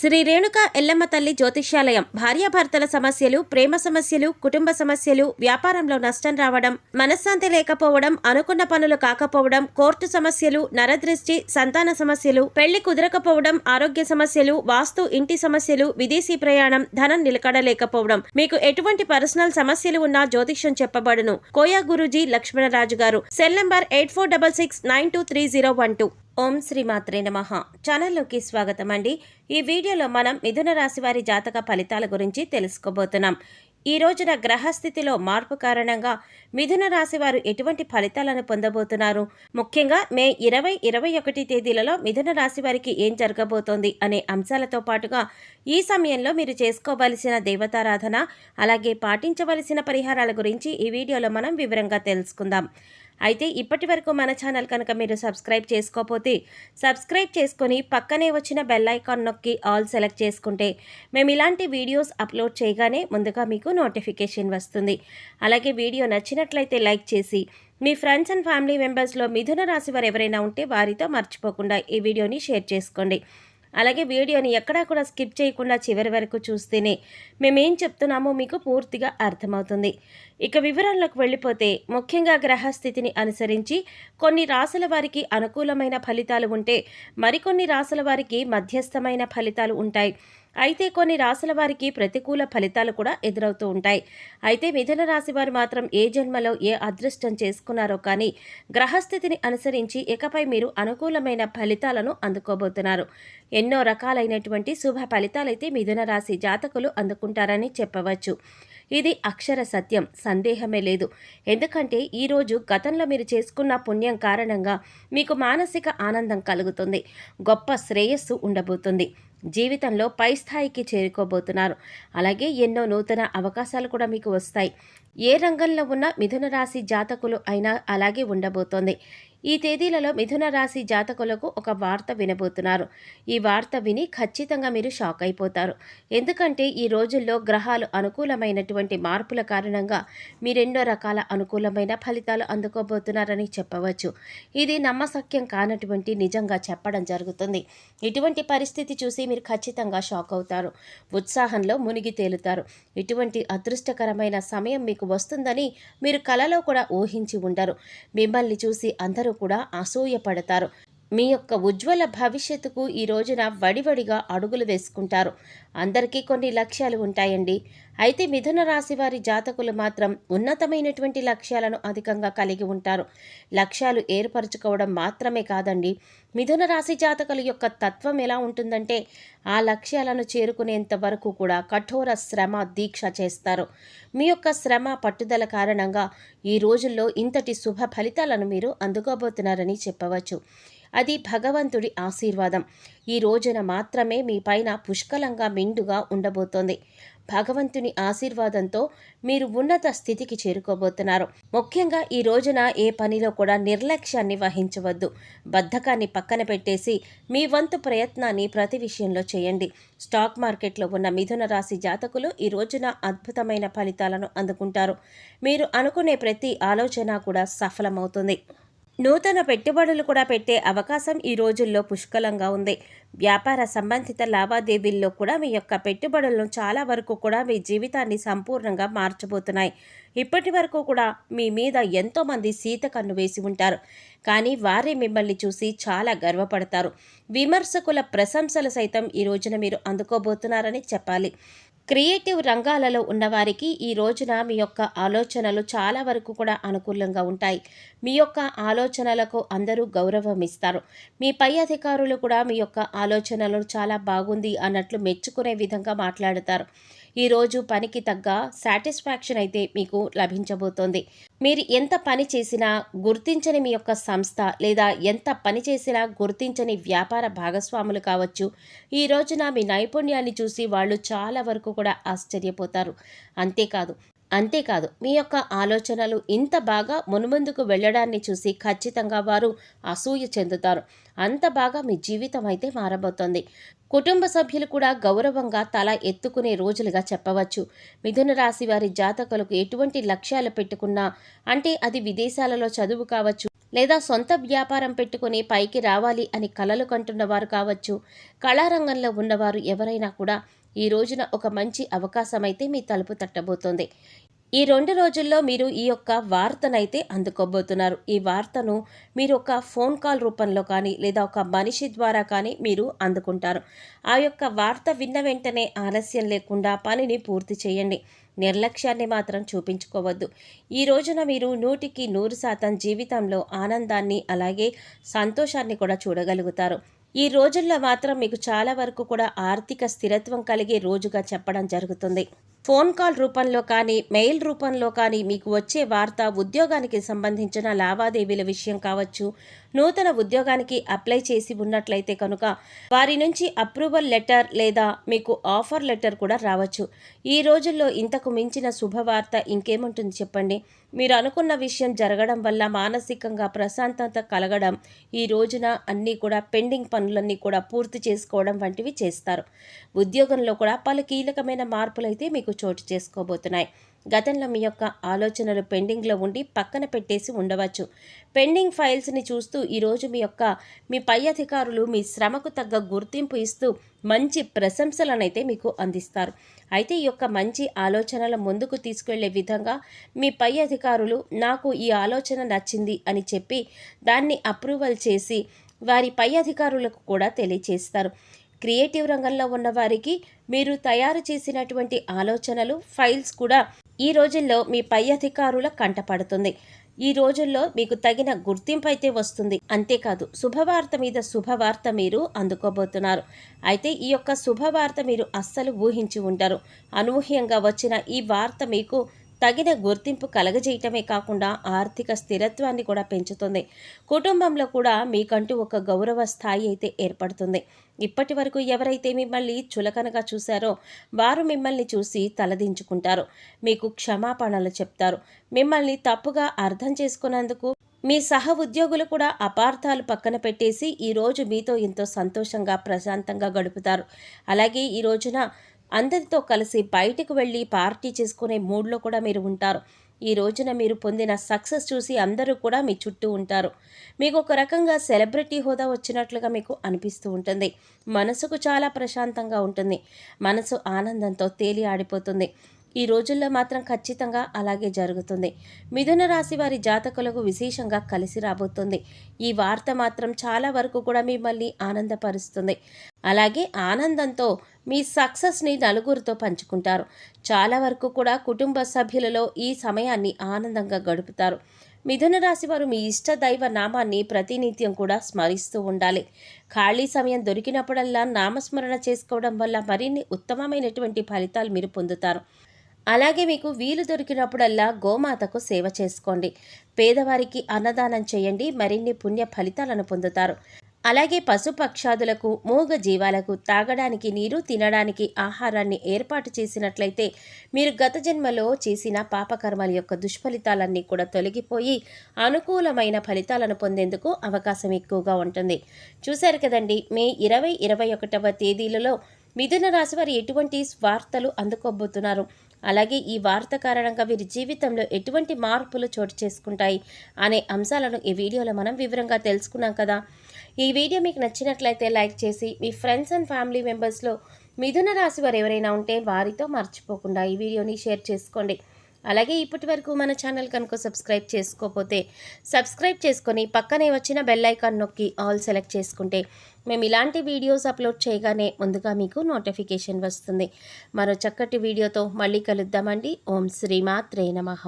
శ్రీ రేణుక ఎల్లమ్మ తల్లి జ్యోతిష్యాలయం భార్యాభర్తల సమస్యలు, ప్రేమ సమస్యలు, కుటుంబ సమస్యలు, వ్యాపారంలో నష్టం రావడం, మనశ్శాంతి లేకపోవడం, అనుకున్న పనులు కాకపోవడం, కోర్టు సమస్యలు, నరదృష్టి, సంతాన సమస్యలు, పెళ్లి కుదరకపోవడం, ఆరోగ్య సమస్యలు, వాస్తు, ఇంటి సమస్యలు, విదేశీ ప్రయాణం, ధనం నిలకడలేకపోవడం, మీకు ఎటువంటి పర్సనల్ సమస్యలు ఉన్నా జ్యోతిష్యం చెప్పబడును. కోయా గురూజీ లక్ష్మణరాజు గారు. Cell number 8466923012. ఓం శ్రీ మాత్రే నమః. ఛానల్లోకి స్వాగతం అండి. ఈ వీడియోలో మనం మిథున రాశి వారి జాతక ఫలితాల గురించి తెలుసుకోబోతున్నాం. ఈ రోజున గ్రహస్థితిలో మార్పు కారణంగా మిథున రాశి వారు ఎటువంటి ఫలితాలను పొందబోతున్నారు, ముఖ్యంగా మే 20, 21 తేదీలలో మిథున రాశి వారికి ఏం జరగబోతోంది అనే అంశాలతో పాటుగా ఈ సమయంలో మీరు చేసుకోవలసిన దేవతారాధన, అలాగే పాటించవలసిన పరిహారాల గురించి ఈ వీడియోలో మనం వివరంగా తెలుసుకుందాం. అయితే ఇప్పటి వరకు మన ఛానల్ కనుక మీరు సబ్స్క్రైబ్ చేసుకోకపోతే సబ్స్క్రైబ్ చేసుకొని పక్కనే వచ్చిన బెల్ ఐకాన్ నొక్కి ఆల్ సెలెక్ట్ చేసుకుంటే మేము ఇలాంటి వీడియోస్ అప్లోడ్ చేయగానే ముందుగా మీకు నోటిఫికేషన్ వస్తుంది. అలాగే వీడియో నచ్చినట్లయితే లైక్ చేసి మీ ఫ్రెండ్స్ అండ్ ఫ్యామిలీ మెంబర్స్లో మిథున రాశి వారు ఎవరైనా ఉంటే వారితో మర్చిపోకుండా ఈ వీడియోని షేర్ చేసుకోండి. అలాగే వీడియోని ఎక్కడా కూడా స్కిప్ చేయకుండా చివరి వరకు చూస్తేనే మేమేం చెప్తున్నామో మీకు పూర్తిగా అర్థమవుతుంది. ఇక వివరాల్లోకి వెళ్ళిపోతే, ముఖ్యంగా గ్రహస్థితిని అనుసరించి కొన్ని రాశుల వారికి అనుకూలమైన ఫలితాలు ఉంటే మరికొన్ని రాశుల వారికి మధ్యస్థమైన ఫలితాలు ఉంటాయి. అయితే కొన్ని రాశుల వారికి ప్రతికూల ఫలితాలు కూడా ఎదురవుతూ ఉంటాయి. అయితే మిథున రాశి వారు మాత్రం ఏ జన్మలో ఏ అదృష్టం చేసుకున్నారో కానీ గ్రహస్థితిని అనుసరించి ఇకపై మీరు అనుకూలమైన ఫలితాలను అందుకోబోతున్నారు. ఎన్నో రకాలైనటువంటి శుభ ఫలితాలైతే మిథున రాశి జాతకులు అందుకుంటారని చెప్పవచ్చు. ఇది అక్షర సత్యం, సందేహమే లేదు. ఎందుకంటే ఈరోజు గతంలో మీరు చేసుకున్న పుణ్యం కారణంగా మీకు మానసిక ఆనందం కలుగుతుంది, గొప్ప శ్రేయస్సు ఉండబోతుంది, జీవితంలో పై స్థాయికి చేరుకోబోతున్నారు. అలాగే ఎన్నో నూతన అవకాశాలు కూడా మీకు వస్తాయి. ఏ రంగంలో ఉన్న మిథున రాశి జాతకులు అయినా అలాగే ఉండబోతోంది. ఈ తేదీలలో మిథున రాశి జాతకులకు ఒక వార్త వినబోతున్నారు. ఈ వార్త విని ఖచ్చితంగా మీరు షాక్ అయిపోతారు. ఎందుకంటే ఈ రోజుల్లో గ్రహాలు అనుకూలమైనటువంటి మార్పుల కారణంగా మీరెన్నో రకాల అనుకూలమైన ఫలితాలు అందుకోబోతున్నారని చెప్పవచ్చు. ఇది నమ్మశక్యం కానటువంటి నిజంగా చెప్పడం జరుగుతుంది. ఇటువంటి పరిస్థితి చూసి మీరు ఖచ్చితంగా షాక్ అవుతారు, ఉత్సాహంలో మునిగి తేలుతారు. ఇటువంటి అదృష్టకరమైన సమయం మీకు వస్తుందని మీరు కలలో కూడా ఊహించి ఉండరు. మిమ్మల్ని చూసి అందరూ కూడా అసూయపడతారు. మీ యొక్క ఉజ్వల భవిష్యత్తుకు ఈ రోజున వడివడిగా అడుగులు వేసుకుంటారు. అందరికీ కొన్ని లక్ష్యాలు ఉంటాయండి. అయితే మిథున రాశి వారి జాతకులు మాత్రం ఉన్నతమైనటువంటి లక్ష్యాలను అధికంగా కలిగి ఉంటారు. లక్ష్యాలు ఏర్పరచుకోవడం మాత్రమే కాదండి, మిథున రాశి జాతకుల యొక్క తత్వం ఎలా ఉంటుందంటే ఆ లక్ష్యాలను చేరుకునేంత వరకు కూడా కఠోర శ్రమ దీక్ష చేస్తారు. మీ యొక్క శ్రమ పట్టుదల కారణంగా ఈ రోజుల్లో ఇంతటి శుభ ఫలితాలను మీరు అందుకోబోతున్నారని చెప్పవచ్చు. అది భగవంతుడి ఆశీర్వాదం. ఈ రోజున మాత్రమే మీ పైన పుష్కలంగా మెండుగా ఉండబోతోంది. భగవంతుని ఆశీర్వాదంతో మీరు ఉన్నత స్థితికి చేరుకోబోతున్నారు. ముఖ్యంగా ఈ రోజున ఏ పనిలో కూడా నిర్లక్ష్యాన్ని వహించవద్దు. బద్ధకాన్ని పక్కన పెట్టేసి మీ వంతు ప్రయత్నాన్ని ప్రతి విషయంలో చేయండి. స్టాక్ మార్కెట్లో ఉన్న మిథున రాశి జాతకులు ఈ రోజున అద్భుతమైన ఫలితాలను అందుకుంటారు. మీరు అనుకునే ప్రతి ఆలోచన కూడా సఫలమవుతుంది. నూతన పెట్టుబడులు కూడా పెట్టే అవకాశం ఈ రోజుల్లో పుష్కలంగా ఉంది. వ్యాపార సంబంధిత లావాదేవీల్లో కూడా మీ యొక్క పెట్టుబడులను చాలా వరకు కూడా మీ జీవితాన్ని సంపూర్ణంగా మార్చబోతున్నాయి. ఇప్పటి వరకు కూడా మీ మీద ఎంతోమంది సీత కన్ను వేసి ఉంటారు, కానీ వారే మిమ్మల్ని చూసి చాలా గర్వపడతారు. విమర్శకుల ప్రశంసలు సైతం ఈ రోజున మీరు అందుకోబోతున్నారని చెప్పాలి. క్రియేటివ్ రంగాలలో ఉన్నవారికి ఈ రోజున మీ యొక్క ఆలోచనలు చాలా వరకు కూడా అనుకూలంగా ఉంటాయి. మీ యొక్క ఆలోచనలకు అందరూ గౌరవం ఇస్తారు. మీ పై అధికారులు కూడా మీ యొక్క ఆలోచనలు చాలా బాగుంది అన్నట్లు మెచ్చుకునే విధంగా మాట్లాడతారు. ఈరోజు పనికి తగ్గ సాటిస్ఫాక్షన్ అయితే మీకు లభించబోతోంది. మీరు ఎంత పని చేసినా గుర్తించని మీ యొక్క సంస్థ లేదా ఎంత పని చేసినా గుర్తించని వ్యాపార భాగస్వాములు కావచ్చు, ఈ రోజున మీ నైపుణ్యాన్ని చూసి వాళ్ళు చాలా వరకు కూడా ఆశ్చర్యపోతారు. అంతేకాదు మీ యొక్క ఆలోచనలు ఇంత బాగా మున్ముందుకు వెళ్ళడాన్ని చూసి ఖచ్చితంగా వారు అసూయ చెందుతారు. అంత బాగా మీ జీవితం అయితే మారబోతోంది. కుటుంబ సభ్యులు కూడా గౌరవంగా తల ఎత్తుకునే రోజులుగా చెప్పవచ్చు. మిథున రాశి వారి జాతకులకు ఎటువంటి లక్ష్యాలు పెట్టుకున్నా, అంటే అది విదేశాలలో చదువు కావచ్చు, లేదా సొంత వ్యాపారం పెట్టుకుని పైకి రావాలి అని కలలు కంటున్నవారు కావచ్చు, కళారంగంలో ఉన్నవారు ఎవరైనా కూడా ఈ రోజున ఒక మంచి అవకాశం అయితే మీ తలుపు తట్టబోతోంది. ఈ 2 రోజుల్లో మీరు ఈ యొక్క వార్తనైతే అందుకోబోతున్నారు. ఈ వార్తను మీరు ఒక ఫోన్ కాల్ రూపంలో కానీ లేదా ఒక మనిషి ద్వారా కానీ మీరు అందుకుంటారు. ఆ యొక్క వార్త విన్న వెంటనే ఆలస్యం లేకుండా పనిని పూర్తి చేయండి. నిర్లక్ష్యాన్ని మాత్రం చూపించుకోవద్దు. ఈ రోజున మీరు 100కి 100% జీవితంలో ఆనందాన్ని అలాగే సంతోషాన్ని కూడా చూడగలుగుతారు. ఈ రోజుల్లో మాత్రం మీకు చాలా వరకు కూడా ఆర్థిక స్థిరత్వం కలిగే రోజుగా చెప్పడం జరుగుతుంది. ఫోన్ కాల్ రూపంలో కానీ మెయిల్ రూపంలో కానీ మీకు వచ్చే వార్త ఉద్యోగానికి సంబంధించిన లావాదేవీల విషయం కావచ్చు, నూతన ఉద్యోగానికి అప్లై చేసి ఉన్నట్లయితే కనుక వారి నుంచి అప్రూవల్ లెటర్ లేదా మీకు ఆఫర్ లెటర్ కూడా రావచ్చు. ఈ రోజుల్లో ఇంతకు మించిన శుభవార్త ఇంకేముంటుంది చెప్పండి. మీరు అనుకున్న విషయం జరగడం వల్ల మానసికంగా ప్రశాంతత కలగడం, ఈ రోజున అన్నీ కూడా పెండింగ్ పనులన్నీ కూడా పూర్తి చేసుకోవడం వంటివి చేస్తారు. ఉద్యోగంలో కూడా పలు కీలకమైన మార్పులైతే మీకు చోటు చేసుకోబోతున్నాయి. గతంలో మీ యొక్క ఆలోచనలు పెండింగ్లో ఉండి పక్కన పెట్టేసి ఉండవచ్చు. పెండింగ్ ఫైల్స్ని చూస్తూ ఈరోజు మీ పై అధికారులు మీ శ్రమకు తగ్గ గుర్తింపు ఇస్తూ మంచి ప్రశంసలనైతే మీకు అందిస్తారు. అయితే ఈ యొక్క మంచి ఆలోచనల ముందుకు తీసుకెళ్లే విధంగా మీ పై అధికారులు నాకు ఈ ఆలోచన నచ్చింది అని చెప్పి దాన్ని అప్రూవల్ చేసి వారి పై అధికారులకు కూడా తెలియచేస్తారు. క్రియేటివ్ రంగంలో ఉన్న వారికి మీరు తయారు చేసినటువంటి ఆలోచనలు ఫైల్స్ కూడా ఈ రోజుల్లో మీ పై అధికారుల కంటపడుతుంది. ఈ రోజుల్లో మీకు తగిన గుర్తింపు అయితే వస్తుంది. అంతేకాదు శుభవార్త మీద శుభవార్త మీరు అందుకోబోతున్నారు. అయితే ఈ యొక్క శుభవార్త మీరు అస్సలు ఊహించి ఉంటారు. అనూహ్యంగా వచ్చిన ఈ వార్త మీకు తగిన గుర్తింపు కలగజేయటమే కాకుండా ఆర్థిక స్థిరత్వాన్ని కూడా పెంచుతుంది. కుటుంబంలో కూడా మీకంటూ ఒక గౌరవ స్థాయి అయితే ఏర్పడుతుంది. ఇప్పటి వరకు ఎవరైతే మిమ్మల్ని చులకనగా చూశారో వారు మిమ్మల్ని చూసి తలదించుకుంటారు. మీకు క్షమాపణలు చెప్తారు. మిమ్మల్ని తప్పుగా అర్థం చేసుకున్నందుకు మీ సహ ఉద్యోగులు కూడా అపార్థాలు పక్కన పెట్టేసి ఈరోజు మీతో ఎంతో సంతోషంగా ప్రశాంతంగా గడుపుతారు. అలాగే ఈ రోజున అందరితో కలిసి బయటకు వెళ్ళి పార్టీ చేసుకునే మూడ్లో కూడా మీరు ఉంటారు. ఈ రోజున మీరు పొందిన సక్సెస్ చూసి అందరూ కూడా మీ చుట్టూ ఉంటారు. మీకు ఒక రకంగా సెలబ్రిటీ హోదా వచ్చినట్లుగా మీకు అనిపిస్తూ ఉంటుంది. మనసుకు చాలా ప్రశాంతంగా ఉంటుంది. మనసు ఆనందంతో తేలి ఆడిపోతుంది. ఈ రోజుల్లో మాత్రం ఖచ్చితంగా అలాగే జరుగుతుంది. మిథున రాశి వారి జాతకులకు విశేషంగా కలిసి రాబోతుంది. ఈ వార్త మాత్రం చాలా వరకు కూడా మిమ్మల్ని ఆనందపరుస్తుంది. అలాగే ఆనందంతో మీ సక్సెస్ని నలుగురితో పంచుకుంటారు. చాలా వరకు కూడా కుటుంబ సభ్యులలో ఈ సమయాన్ని ఆనందంగా గడుపుతారు. మిథున రాశి వారు మీ ఇష్ట దైవ నామాన్ని ప్రతినిత్యం కూడా స్మరిస్తూ ఉండాలి. ఖాళీ సమయం దొరికినప్పుడల్లా నామస్మరణ చేసుకోవడం వల్ల మరిన్ని ఉత్తమమైనటువంటి ఫలితాలు మీరు పొందుతారు. అలాగే మీకు వీలు దొరికినప్పుడల్లా గోమాతకు సేవ చేసుకోండి. పేదవారికి అన్నదానం చేయండి. మరిన్ని పుణ్య ఫలితాలను పొందుతారు. అలాగే పశుపక్షాదులకు మూగ జీవాలకు తాగడానికి నీరు, తినడానికి ఆహారాన్ని ఏర్పాటు చేసినట్లయితే మీరు గత జన్మలో చేసిన పాపకర్మల యొక్క దుష్ఫలితాలన్నీ కూడా తొలగిపోయి అనుకూలమైన ఫలితాలను పొందేందుకు అవకాశం ఎక్కువగా ఉంటుంది. చూశారు కదండి, మే 20, 21వ తేదీలలో మిథున రాశి వారు ఎటువంటి వార్తలు అందుకోబోతున్నారు, అలాగే ఈ వార్త కారణంగా వీరి జీవితంలో ఎటువంటి మార్పులు చోటు చేసుకుంటాయి అనే అంశాలను ఈ వీడియోలో మనం వివరంగా తెలుసుకున్నాం కదా. ఈ వీడియో మీకు నచ్చినట్లయితే లైక్ చేసి మీ ఫ్రెండ్స్ అండ్ ఫ్యామిలీ మెంబర్స్లో మిథున రాశి వారు ఎవరైనా ఉంటే వారితో మర్చిపోకుండా ఈ వీడియోని షేర్ చేసుకోండి. అలాగే ఇప్పటి వరకు మన ఛానల్ కనుక సబ్స్క్రైబ్ చేసుకోకపోతే సబ్స్క్రైబ్ చేసుకొని పక్కనే వచ్చిన బెల్ ఐకాన్ నొక్కి ఆల్ సెలెక్ట్ చేసుకుంటే మేము ఇలాంటి వీడియోస్ అప్లోడ్ చేయగానే ముందుగా మీకు నోటిఫికేషన్ వస్తుంది. మరో చక్కటి వీడియోతో మళ్ళీ కలుద్దామండి. ఓం శ్రీమాత్రే నమః.